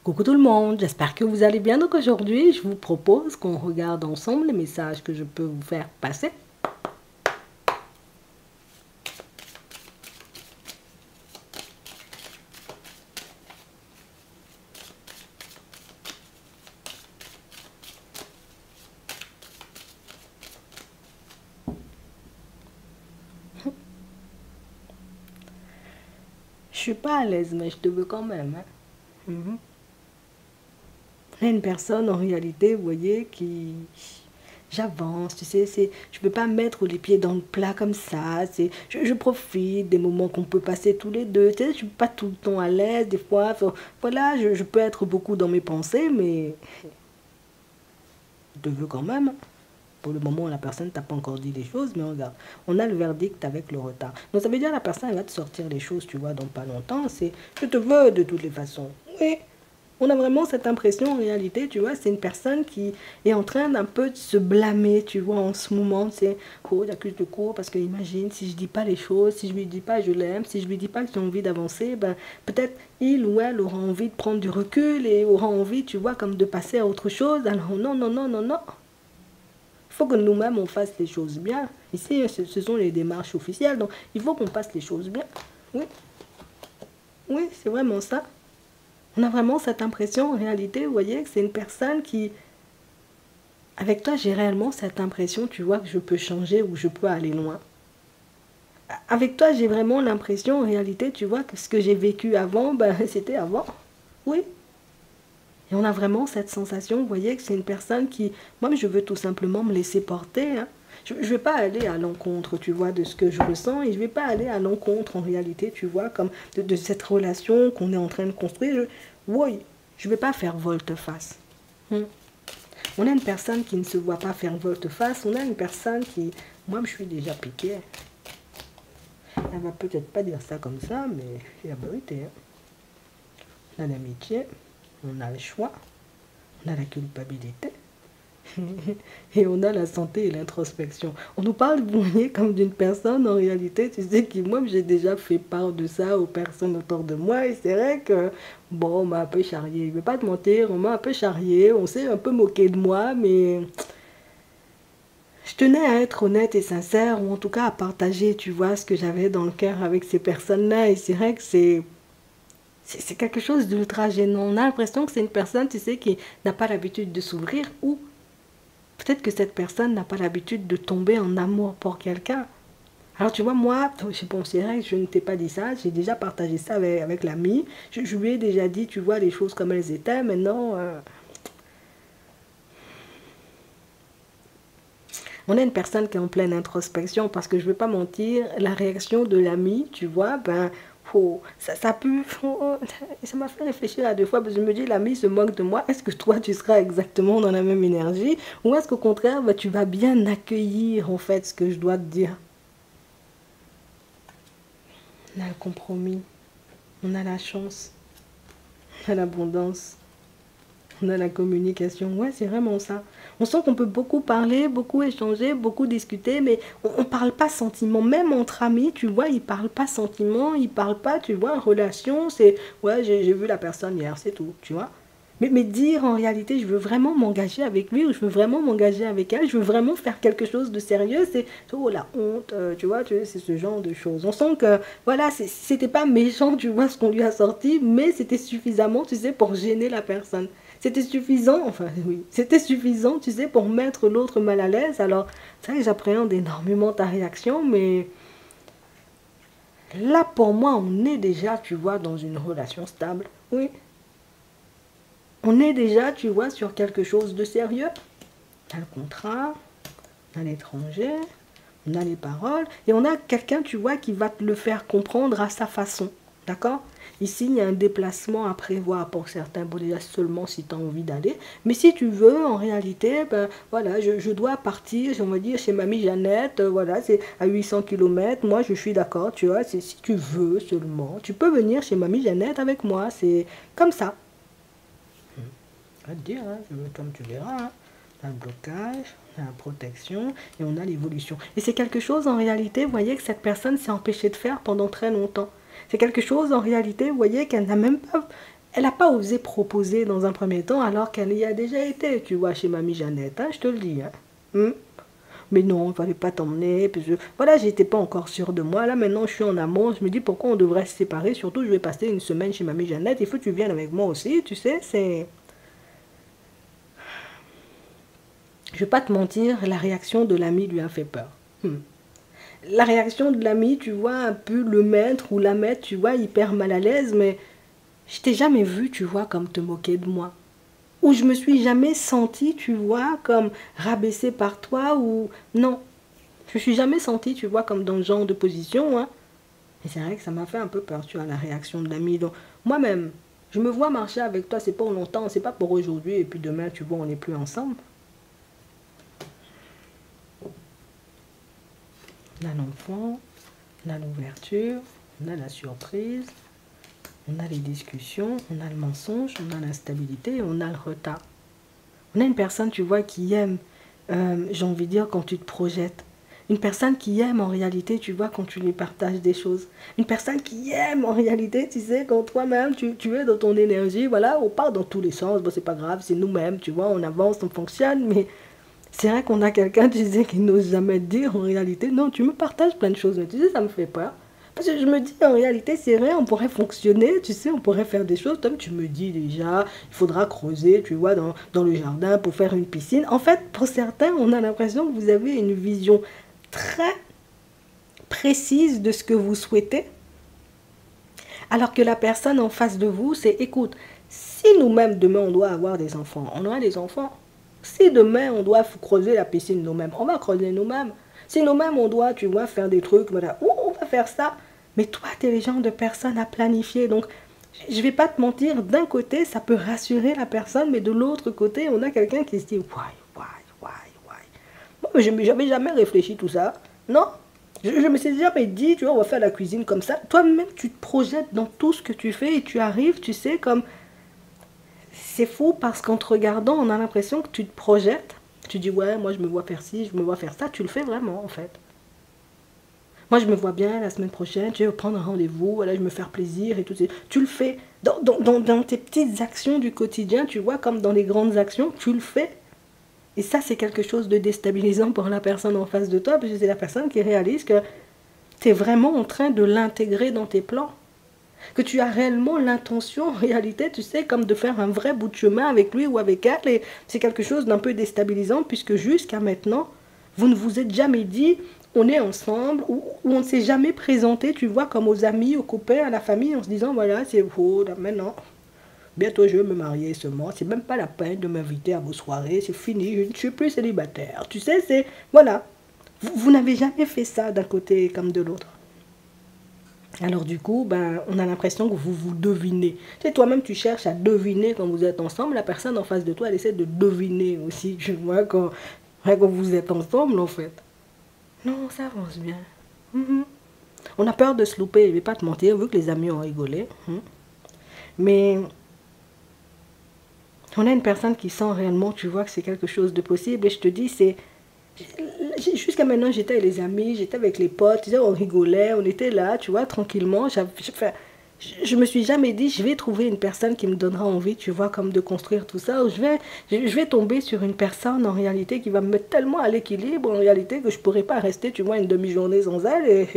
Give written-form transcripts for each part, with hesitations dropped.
Coucou tout le monde, j'espère que vous allez bien. Donc aujourd'hui, je vous propose qu'on regarde ensemble les messages que je peux vous faire passer. Je suis pas à l'aise, mais je te veux quand même. Il y a une personne en réalité, vous voyez, qui... J'avance, tu sais, je peux pas mettre les pieds dans le plat comme ça, je profite des moments qu'on peut passer tous les deux, tu sais, je suis pas tout le temps à l'aise, des fois, voilà, je peux être beaucoup dans mes pensées, mais je te veux quand même. Pour le moment, la personne t'a pas encore dit les choses, mais regarde, on a le verdict avec le retard. Donc ça veut dire que la personne elle va te sortir les choses, tu vois, dans pas longtemps, c'est je te veux de toutes les façons. Oui, on a vraiment cette impression en réalité, tu vois, c'est une personne qui est en train d'un peu de se blâmer, tu vois, en ce moment, c'est oh, j'accuse de cours parce que imagine si je dis pas les choses, si je lui dis pas je l'aime, si je lui dis pas que j'ai envie d'avancer, ben peut-être il ou elle aura envie de prendre du recul et aura envie, tu vois, comme de passer à autre chose. Alors non, non, non, non, non. Il faut que nous-mêmes on fasse les choses bien. Ici, ce sont les démarches officielles, donc il faut qu'on fasse les choses bien. Oui, oui, c'est vraiment ça. On a vraiment cette impression, en réalité, vous voyez, que c'est une personne qui... Avec toi, j'ai réellement cette impression, tu vois, que je peux changer ou je peux aller loin. Avec toi, j'ai vraiment l'impression, en réalité, tu vois, que ce que j'ai vécu avant, ben, c'était avant. Oui. Et on a vraiment cette sensation, vous voyez, que c'est une personne qui... Moi, je veux tout simplement me laisser porter, hein. Je ne vais pas aller à l'encontre, tu vois, de ce que je ressens, et je ne vais pas aller à l'encontre, en réalité, tu vois, comme de cette relation qu'on est en train de construire. Oui, je ne vais pas faire volte-face. On a une personne qui ne se voit pas faire volte-face, on a une personne qui... Moi, je suis déjà piquée. Elle va peut-être pas dire ça comme ça, mais c'est la vérité. Hein. On a l'amitié, on a le choix, on a la culpabilité. Et on a la santé et l'introspection. On nous parle, vous voyez, comme d'une personne, en réalité, tu sais, que moi, j'ai déjà fait part de ça aux personnes autour de moi. Et c'est vrai que, bon, on m'a un peu charrié. Je ne vais pas te mentir, on m'a un peu charrié. On s'est un peu moqué de moi, mais je tenais à être honnête et sincère, ou en tout cas à partager, tu vois, ce que j'avais dans le cœur avec ces personnes-là. Et c'est vrai que c'est quelque chose d'ultra gênant. On a l'impression que c'est une personne, tu sais, qui n'a pas l'habitude de s'ouvrir ou peut-être que cette personne n'a pas l'habitude de tomber en amour pour quelqu'un. Alors tu vois, moi, bon, c'est vrai que je ne t'ai pas dit ça, j'ai déjà partagé ça avec l'ami. Je lui ai déjà dit, tu vois, les choses comme elles étaient. Maintenant, on a une personne qui est en pleine introspection parce que je ne vais pas mentir, la réaction de l'ami, tu vois, ben, oh, ça peut... Oh, ça m'a fait réfléchir à deux fois parce que je me dis, l'ami se moque de moi. Est-ce que toi, tu seras exactement dans la même énergie ou est-ce qu'au contraire, ben, tu vas bien accueillir en fait ce que je dois te dire? On a le compromis, on a la chance, on a l'abondance. On a la communication, ouais, c'est vraiment ça. On sent qu'on peut beaucoup parler, beaucoup échanger, beaucoup discuter, mais on ne parle pas sentiment. Même entre amis, tu vois, ils ne parlent pas sentiment, ils ne parlent pas, tu vois, relation, c'est, ouais, j'ai vu la personne hier, c'est tout, tu vois. Mais dire en réalité, je veux vraiment m'engager avec lui ou je veux vraiment m'engager avec elle, je veux vraiment faire quelque chose de sérieux, c'est oh la honte, tu vois, c'est ce genre de choses. On sent que, voilà, c'était pas méchant, tu vois, ce qu'on lui a sorti, mais c'était suffisamment, tu sais, pour gêner la personne. C'était suffisant, enfin oui, c'était suffisant, tu sais, pour mettre l'autre mal à l'aise. Alors, c'est vrai que j'appréhende énormément ta réaction, mais là, pour moi, on est déjà, tu vois, dans une relation stable. Oui. On est déjà, tu vois, sur quelque chose de sérieux. On a le contrat, on a l'étranger, on a les paroles, et on a quelqu'un, tu vois, qui va te le faire comprendre à sa façon. D'accord? Ici, il y a un déplacement à prévoir pour certains, bon déjà seulement si tu as envie d'aller. Mais si tu veux, en réalité, ben voilà, je dois partir, on va dire, chez mamie Jeannette, voilà, c'est à 800 km. Moi, je suis d'accord, tu vois, si tu veux seulement, tu peux venir chez mamie Jeannette avec moi, c'est comme ça. À te dire, hein, comme tu verras, hein, on a le blocage, on a la protection et on a l'évolution. Et c'est quelque chose en réalité, vous voyez, que cette personne s'est empêchée de faire pendant très longtemps. C'est quelque chose en réalité, vous voyez, qu'elle n'a même pas Elle n'a pas osé proposer dans un premier temps alors qu'elle y a déjà été, tu vois, chez Mamie Jeannette, hein, je te le dis. Hein. Mais non, il ne fallait pas t'emmener. Voilà, j'étais pas encore sûre de moi. Là, maintenant, je suis en amour. Je me dis pourquoi on devrait se séparer. Surtout, je vais passer une semaine chez Mamie Jeannette. Il faut que tu viennes avec moi aussi, tu sais, c'est... Je vais pas te mentir, la réaction de l'ami lui a fait peur. La réaction de l'ami, tu vois, un peu le maître ou la maître, tu vois, hyper mal à l'aise, mais je t'ai jamais vu, tu vois, comme te moquer de moi. Ou je me suis jamais sentie, tu vois, comme rabaissée par toi, ou... Non, je me suis jamais sentie, tu vois, comme dans le genre de position, hein. Et c'est vrai que ça m'a fait un peu peur, tu vois, la réaction de l'ami. Donc, moi-même, je me vois marcher avec toi, c'est pour longtemps, c'est pas pour aujourd'hui, et puis demain, tu vois, on n'est plus ensemble. On a l'enfant, on a l'ouverture, on a la surprise, on a les discussions, on a le mensonge, on a l'instabilité, on a le retard. On a une personne, tu vois, qui aime, j'ai envie de dire, quand tu te projettes. Une personne qui aime en réalité, tu vois, quand tu lui partages des choses. Une personne qui aime en réalité, tu sais, quand toi-même, tu es dans ton énergie, voilà, on part dans tous les sens, bon, c'est pas grave, c'est nous-mêmes, tu vois, on avance, on fonctionne, mais c'est vrai qu'on a quelqu'un, tu sais, qui n'ose jamais dire en réalité, non, tu me partages plein de choses, mais tu sais, ça me fait peur. Parce que je me dis, en réalité, c'est vrai, on pourrait fonctionner, tu sais, on pourrait faire des choses. Comme tu me dis déjà, il faudra creuser, tu vois, dans le jardin pour faire une piscine. En fait, pour certains, on a l'impression que vous avez une vision très précise de ce que vous souhaitez. Alors que la personne en face de vous, c'est, écoute, si nous-mêmes, demain, on doit avoir des enfants, on aura des enfants. Si demain, on doit creuser la piscine nous-mêmes, on va creuser nous-mêmes. Si nous-mêmes, on doit, tu vois, faire des trucs, voilà, on va faire ça. Mais toi, tu es le genre de personne à planifier. Donc, je ne vais pas te mentir, d'un côté, ça peut rassurer la personne, mais de l'autre côté, on a quelqu'un qui se dit, why. Bon, mais je n'avais jamais réfléchi tout ça. Non, je me suis jamais dit, tu vois, on va faire la cuisine comme ça. Toi-même, tu te projettes dans tout ce que tu fais et tu arrives, tu sais, comme... C'est fou parce qu'en te regardant, on a l'impression que tu te projettes. Tu dis, ouais, moi, je me vois faire ci, je me vois faire ça. Tu le fais vraiment, en fait. Moi, je me vois bien la semaine prochaine, tu vais prendre un rendez-vous, voilà, je me faire plaisir et tout. Tu le fais dans tes petites actions du quotidien, tu vois, comme dans les grandes actions, tu le fais. Et ça, c'est quelque chose de déstabilisant pour la personne en face de toi, parce que c'est la personne qui réalise que tu es vraiment en train de l'intégrer dans tes plans. Que tu as réellement l'intention, en réalité, tu sais, comme de faire un vrai bout de chemin avec lui ou avec elle. Et c'est quelque chose d'un peu déstabilisant, puisque jusqu'à maintenant, vous ne vous êtes jamais dit, on est ensemble, ou on ne s'est jamais présenté, tu vois, comme aux amis, aux copains, à la famille, en se disant, voilà, c'est vous, maintenant, bientôt je vais me marier seulement, c'est même pas la peine de m'inviter à vos soirées, c'est fini, je ne suis plus célibataire. Tu sais, c'est, voilà, vous n'avez jamais fait ça d'un côté comme de l'autre. Alors du coup, ben, on a l'impression que vous vous devinez. Tu sais, toi-même, tu cherches à deviner quand vous êtes ensemble. La personne en face de toi, elle essaie de deviner aussi, tu vois, quand vous êtes ensemble, en fait. Non, ça avance bien. On a peur de se louper, je vais pas te mentir, vu que les amis ont rigolé. Mais on a une personne qui sent réellement, tu vois, que c'est quelque chose de possible. Et je te dis, c'est... Jusqu'à maintenant, j'étais avec les amis, j'étais avec les potes, tu sais, on rigolait, on était là, tu vois, tranquillement. Je me suis jamais dit, je vais trouver une personne qui me donnera envie, tu vois, comme de construire tout ça. Ou je vais tomber sur une personne, en réalité, qui va me mettre tellement à l'équilibre, en réalité, que je pourrais pas rester, tu vois, une demi-journée sans elle.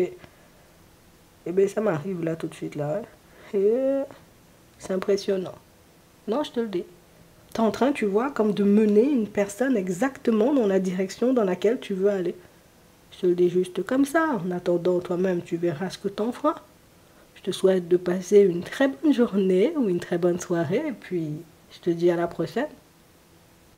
Et bien, ça m'arrive là, tout de suite, là. Et c'est impressionnant. Non, je te le dis. Tu es en train, tu vois, comme de mener une personne exactement dans la direction dans laquelle tu veux aller. Je te le dis juste comme ça. En attendant, toi-même, tu verras ce que tu en feras. Je te souhaite de passer une très bonne journée ou une très bonne soirée. Et puis, je te dis à la prochaine.